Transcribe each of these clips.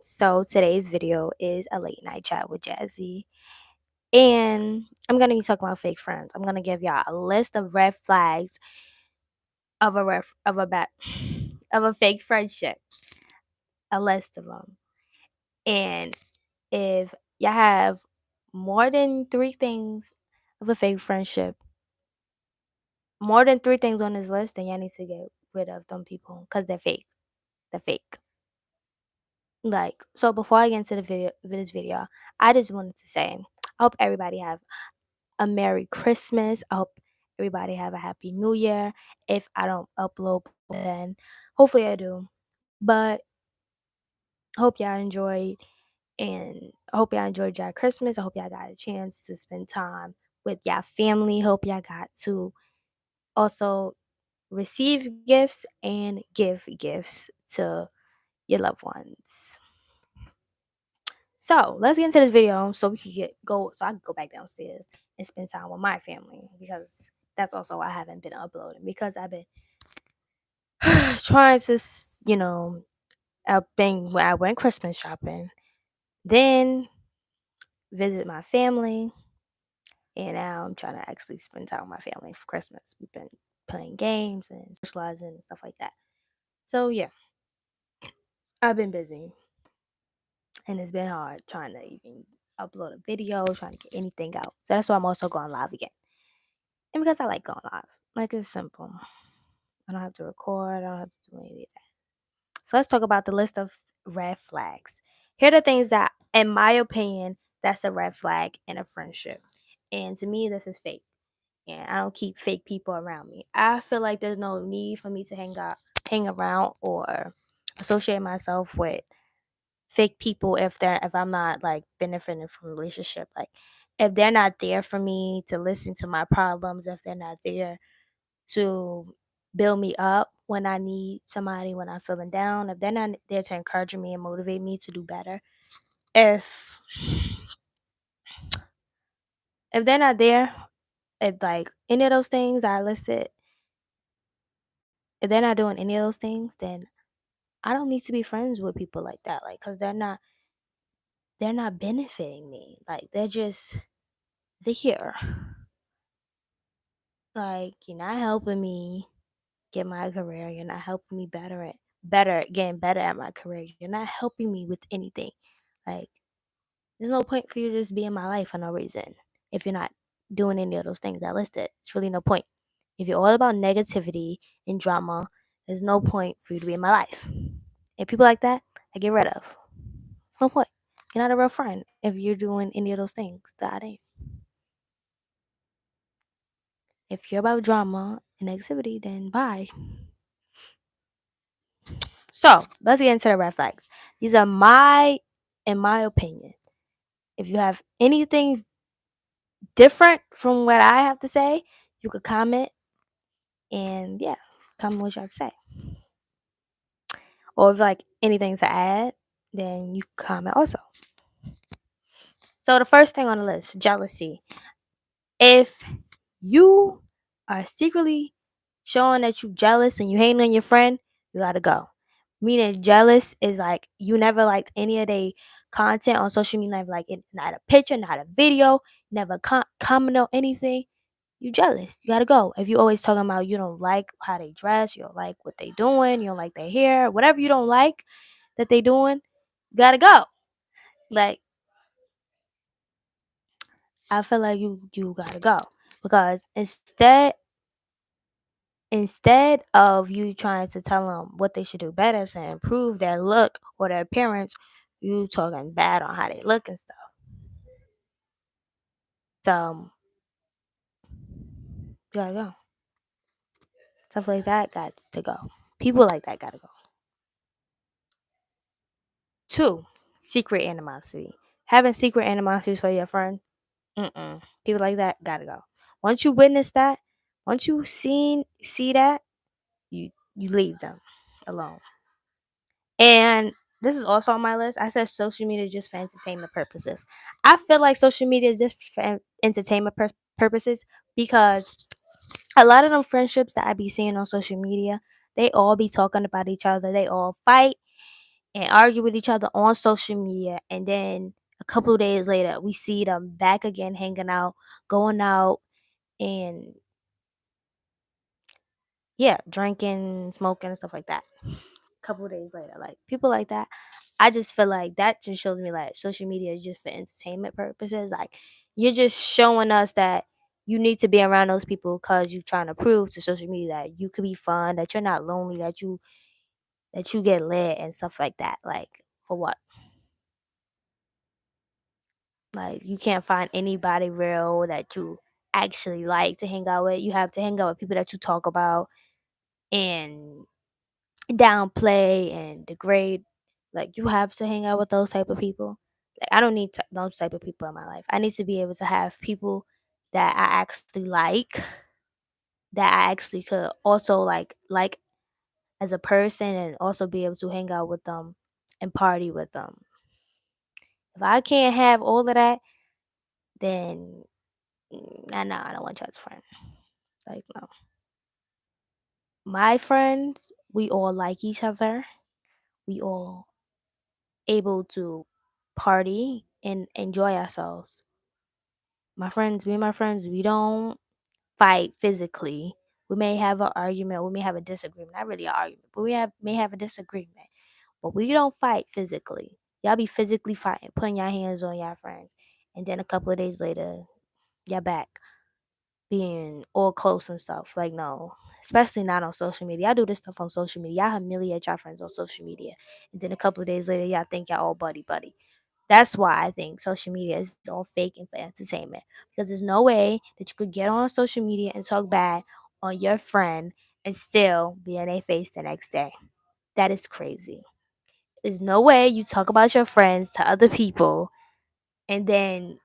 So today's video is a late night chat with Jazzy. And I'm gonna be talking about fake friends. I'm gonna give y'all a list of red flags of a bad of a fake friendship. A list of them. And if y'all have more than three things of a fake friendship, more than three things on this list, then y'all need to get rid of them people because they're fake. They're fake. Like, so before I get into this video, I just wanted to say I hope everybody have a Merry Christmas. I hope everybody have a Happy New Year. If I don't upload, then hopefully I do. But hope y'all enjoyed, and I hope y'all enjoyed y'all Christmas. I hope y'all got a chance to spend time with y'all family. Hope y'all got to also receive gifts and give gifts to your loved ones. So let's get into this video so we can so I can go back downstairs and spend time with my family, because that's also why I haven't been uploading, because I've been trying to when I went Christmas shopping, then visit my family, and now I'm trying to actually spend time with my family for Christmas. We've been playing games and socializing and stuff like that. So yeah, I've been busy, and it's been hard trying to even upload a video, trying to get anything out. So that's why I'm also going live again. And because I like going live. Like, it's simple. I don't have to record, I don't have to do any of that. So let's talk about the list of red flags. Here are the things that, in my opinion, that's a red flag in a friendship. And to me, this is fake. And I don't keep fake people around me. I feel like there's no need for me to hang around or associate myself with fake people if I'm not like benefiting from a relationship. Like, if they're not there for me to listen to my problems, if they're not there to build me up when I need somebody, when I'm feeling down, if they're not there to encourage me and motivate me to do better, if if they're not there, if like any of those things I listed, if they're not doing any of those things, then I don't need to be friends with people like that. Like, cause they're not benefiting me. Like, they're here. Like, you're not helping me get my career. You're not helping me getting better at my career. You're not helping me with anything. Like, there's no point for you to just be in my life for no reason. If you're not doing any of those things I listed, it's really no point. If you're all about negativity and drama, there's no point for you to be in my life. And people like that, I get rid of. There's no point. You're not a real friend if you're doing any of those things that I ain't. If you're about drama and negativity, then bye. So let's get into the red flags. These are in my opinion. If you have anything different from what I have to say, you could comment, and yeah, comment what you have to say. Or if like anything to add, then you comment also. So the first thing on the list, jealousy. If you are secretly showing that you jealous and you hating on your friend, you gotta go. Meaning jealous is like you never liked any of their content on social media, never like it, not a picture, not a video, never comment on anything. You jealous. You gotta go. If you always talking about you don't like how they dress, you don't like what they doing, you don't like their hair, whatever you don't like that they doing, you gotta go. Like, I feel like you gotta go, because instead of you trying to tell them what they should do better to improve their look or their appearance, you talking bad on how they look and stuff. So you gotta go. Stuff like that got to go. People like that gotta go. Two, secret animosity. Having secret animosity for your friend, people like that gotta go. Once you witness that, once you see that, you leave them alone. And this is also on my list. I said social media is just for entertainment purposes. I feel like social media is just for entertainment purposes, because a lot of them friendships that I be seeing on social media, they all be talking about each other. They all fight and argue with each other on social media, and then a couple of days later we see them back again hanging out, going out, and yeah, drinking, smoking, and stuff like that. Couple of days later, like people like that, I just feel like that just shows me like social media is just for entertainment purposes. Like you're just showing us that you need to be around those people because you're trying to prove to social media that you could be fun, that you're not lonely, that you get lit and stuff like that. Like for what? Like you can't find anybody real that you actually like to hang out with. You have to hang out with people that you talk about and downplay and degrade. Like you have to hang out with those type of people. Like I don't need those type of people in my life. I need to be able to have people that I actually like, that I actually could also like as a person, and also be able to hang out with them and party with them. If I can't have all of that, then no, I don't want you as a friend. Like no. My friends, we all like each other. We all able to party and enjoy ourselves. Me and my friends, we don't fight physically. We may have an argument, we may have a disagreement. Not really an argument, but we may have a disagreement. But we don't fight physically. Y'all be physically fighting, putting your hands on your friends. And then a couple of days later, y'all back being all close and stuff. Like, no, especially not on social media. I do this stuff on social media. Y'all humiliate your friends on social media. And then a couple of days later, y'all think y'all all buddy buddy. That's why I think social media is all fake and for entertainment. Because there's no way that you could get on social media and talk bad on your friend and still be in their face the next day. That is crazy. There's no way you talk about your friends to other people and then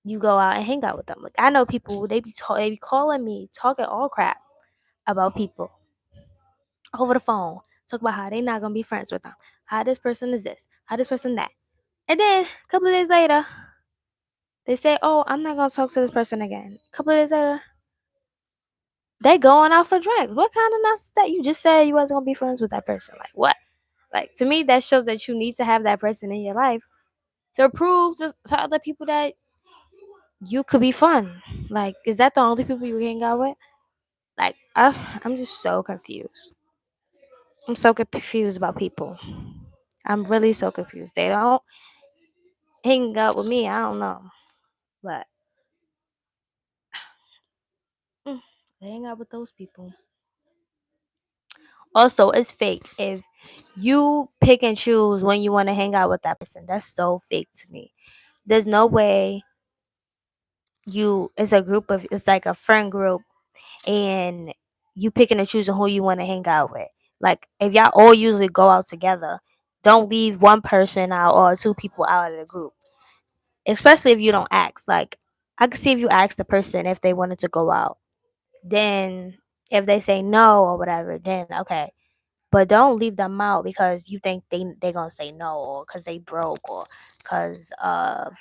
you go out and hang out with them. Like I know people, they be calling me, talking all crap about people over the phone. Talk about how they not gonna be friends with them. How this person is this, how this person that. And then a couple of days later, they say, "Oh, I'm not gonna talk to this person again." A couple of days later, they going out for drinks. What kind of nonsense that? You just said you wasn't gonna be friends with that person. Like what? Like to me, that shows that you need to have that person in your life to prove to other people that you could be fun. Like, is that the only people you hang out with? Like, I'm just so confused. I'm so confused about people. I'm really so confused. They don't hang out with me. I don't know, but mm, they hang out with those people. Also, it's fake. If you pick and choose when you want to hang out with that person, that's so fake to me. There's no way it's like a friend group and you picking and choosing who you want to hang out with. Like if y'all all usually go out together, don't leave one person out or two people out of the group. Especially if you don't ask. Like I could see if you ask the person if they wanted to go out. Then if they say no or whatever, then okay. But don't leave them out because you think they gonna say no, or because they broke, or because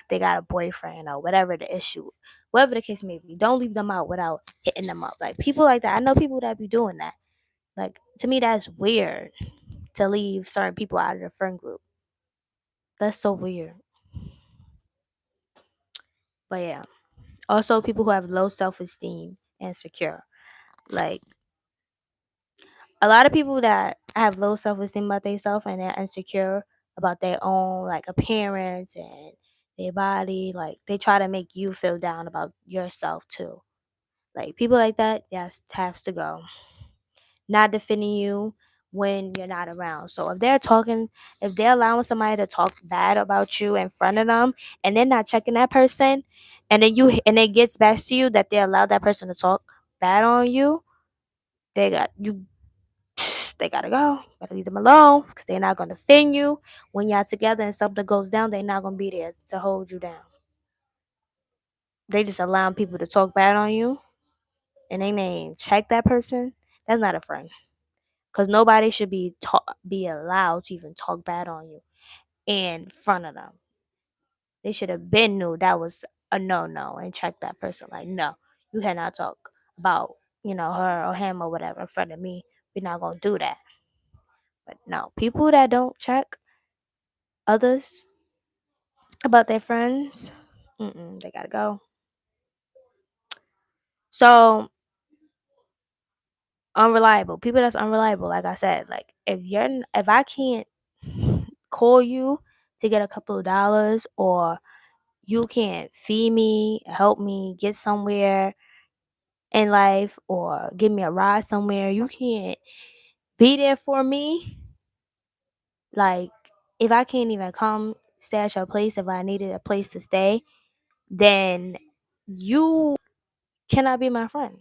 they got a boyfriend, or whatever the issue, whatever the case may be. Don't leave them out without hitting them up. Like people like that, I know people that be doing that. Like to me, that's weird to leave certain people out of the friend group. That's so weird. But yeah, also people who have low self esteem and secure. Like a lot of people that have low self esteem about themselves and they're insecure about their own like appearance and their body, like they try to make you feel down about yourself too. Like people like that, yes, has to go. Not defending you when you're not around. So if they're allowing somebody to talk bad about you in front of them and they're not checking that person, and it gets back to you that they allowed that person to talk bad on you, they got you they gotta go. Gotta leave them alone because they're not gonna defend you when y'all together and something goes down. They're not gonna be there to hold you down. They just allowing people to talk bad on you and they ain't check that person. That's not a friend because nobody should be allowed to even talk bad on you in front of them. They should have been knew that was a no and check that person. Like no, you cannot talk about her or him or whatever in front of me. We're not gonna do that. But no, people that don't check others about their friends, they gotta go. So unreliable people that's unreliable. Like I said, like if I can't call you to get a couple of dollars, or you can't feed me, help me get somewhere in life, or give me a ride somewhere, you can't be there for me. Like, if I can't even come stay at your place if I needed a place to stay, then you cannot be my friend.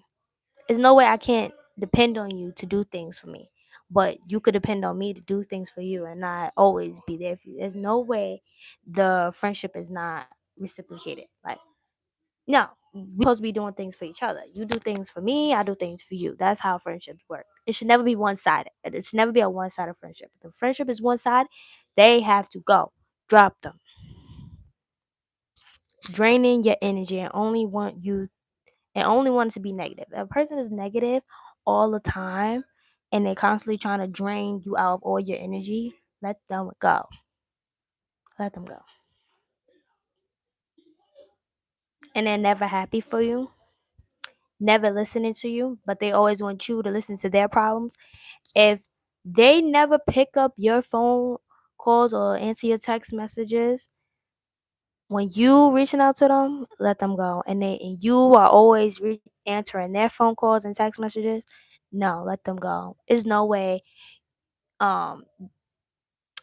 There's no way I can't depend on you to do things for me, but you could depend on me to do things for you and not always be there for you. There's no way the friendship is not reciprocated. Like, no, we're supposed to be doing things for each other. You do things for me, I do things for you. That's how friendships work. It should never be one sided. It should never be a one sided friendship. If the friendship is one sided, they have to go. Drop them. Draining your energy and only want it to be negative. If a person is negative all the time and they're constantly trying to drain you out of all your energy, let them go. Let them go. And they're never happy for you, never listening to you, but they always want you to listen to their problems. If they never pick up your phone calls or answer your text messages when you reaching out to them, let them go. And you are always answering their phone calls and text messages. No, let them go. There's no way. Um,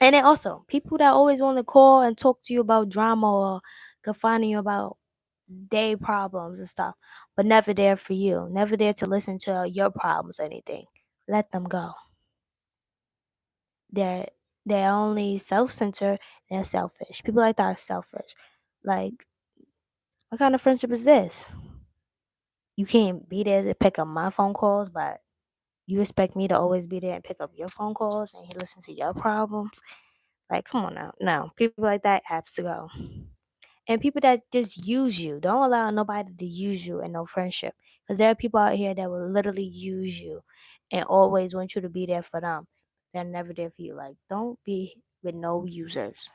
and then also people that always want to call and talk to you about drama or confiding you about their problems and stuff, but never there for you, never there to listen to your problems or anything. Let them go. They're they're only self-centered. They're selfish. People like that are selfish. Like, what kind of friendship is this? You can't be there to pick up my phone calls, but you expect me to always be there and pick up your phone calls and listen to your problems. Like, come on now. No, people like that have to go. And people that just use you, don't allow nobody to use you in no friendship. Because there are people out here that will literally use you and always want you to be there for them. They're never there for you. Like, don't be with no users.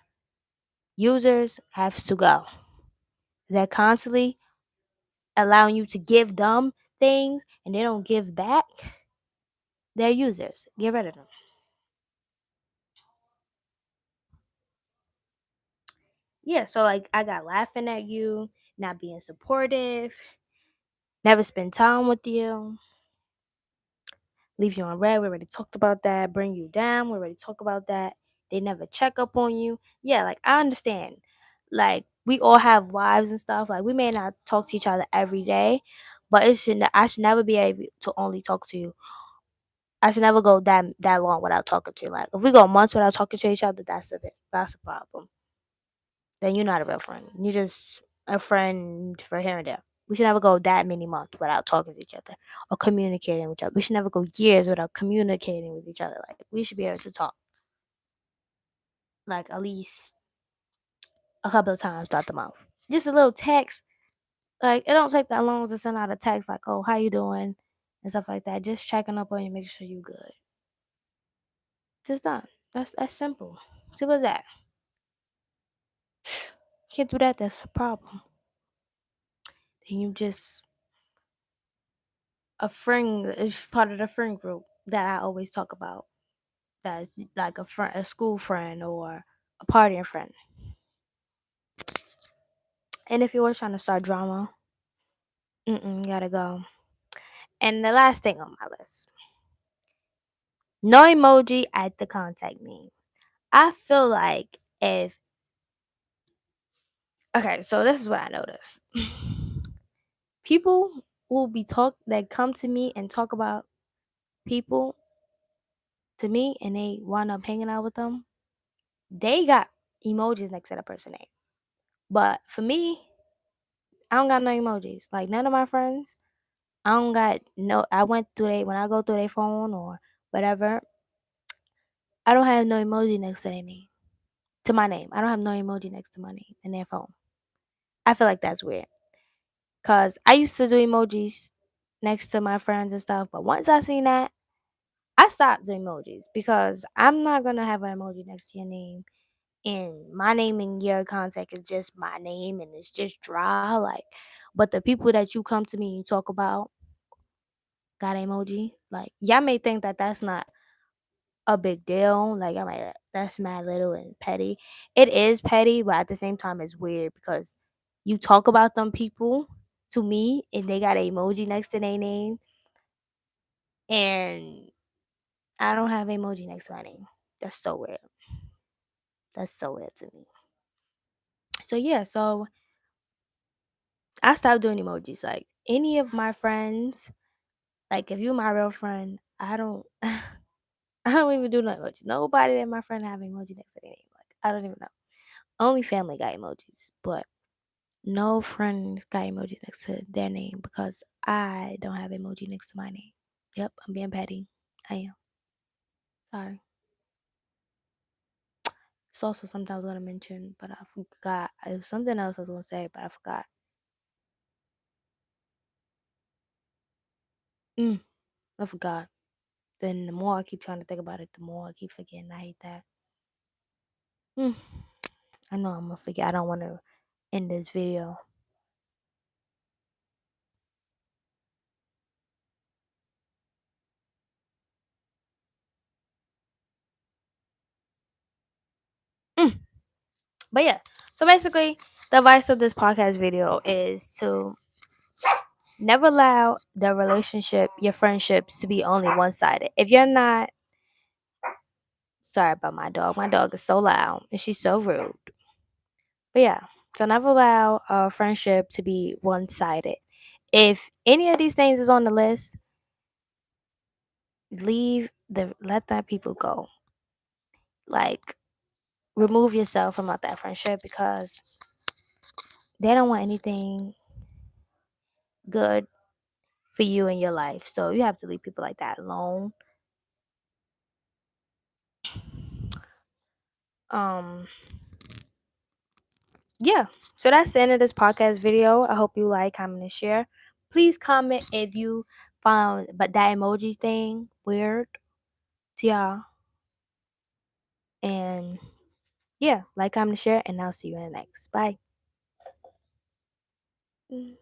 Users have to go. They're constantly allowing you to give them things and they don't give back. They're users. Get rid of them. Yeah, so like I got laughing at you, not being supportive, never spend time with you, leave you on red. We already talked about that. Bring you down. We already talked about that. They never check up on you. Yeah, like I understand. Like we all have lives and stuff. Like we may not talk to each other every day, but I should never be able to only talk to you. I should never go that long without talking to you. Like if we go months without talking to each other, that's a problem. Then you're not a real friend. You're just a friend for here and there. We should never go that many months without talking to each other or communicating with each other. We should never go years without communicating with each other. Like we should be able to talk like at least a couple of times throughout the month. Just a little text. Like it don't take that long to send out a text like, "Oh, how you doing?" and stuff like that. Just checking up on you, making sure you good. Just done. That's simple. Simple as that. Can't do that. That's a problem. Then you just a friend is part of the friend group that I always talk about. That's like a school friend or a partying friend. And if you're always trying to start drama, gotta go. And the last thing on my list, no emoji at the contact name. I feel like if okay, so this is what I noticed. People will be talk that come to me and talk about people to me and they wind up hanging out with them. They got emojis next to the person name. But for me, I don't got no emojis. Like none of my friends, I don't got no. I went through they when I go through their phone or whatever. I don't have no emoji next to their name, to my name. I don't have no emoji next to my name in their phone. I feel like that's weird. Cause I used to do emojis next to my friends and stuff, but once I seen that, I stopped doing emojis because I'm not gonna have an emoji next to your name and my name in your contact is just my name and it's just dry, like, but the people that you come to me and you talk about got an emoji, like, y'all may think that that's not a big deal, like, I'm like, "That's mad little and petty." It is petty, but at the same time, it's weird because you talk about them people to me, and they got an emoji next to their name, and I don't have an emoji next to my name. That's so weird. That's so weird to me. So, yeah, so I stopped doing emojis, like, any of my friends, like, if you my real friend, I don't I don't even do no emojis. Nobody that my friend have emoji next to their name, like, I don't even know. Only family got emojis, but no friend got emoji next to their name because I don't have emoji next to my name. Yep, I'm being petty. I am. Sorry. It's also something I was gonna mention, but I forgot. It was something else I was gonna say, but I forgot. Mm, I forgot. Then the more I keep trying to think about it, the more I keep forgetting. I hate that. Mm, I know I'm gonna forget. I don't want to end this video. Mm, but yeah, so basically, the advice of this podcast video is to never allow the relationship, your friendships, to be only one sided. If you're not, sorry about my dog. My dog is so loud and she's so rude. But yeah, so never allow a friendship to be one sided. If any of these things is on the list, let that people go. Like, remove yourself from out that friendship because they don't want anything good for you in your life. So you have to leave people like that alone. Um yeah, so that's the end of this podcast video. I hope you like, comment, and share. Please comment if you found but that emoji thing weird to y'all. And yeah, like, comment, and share, and I'll see you in the next. Bye. Mm.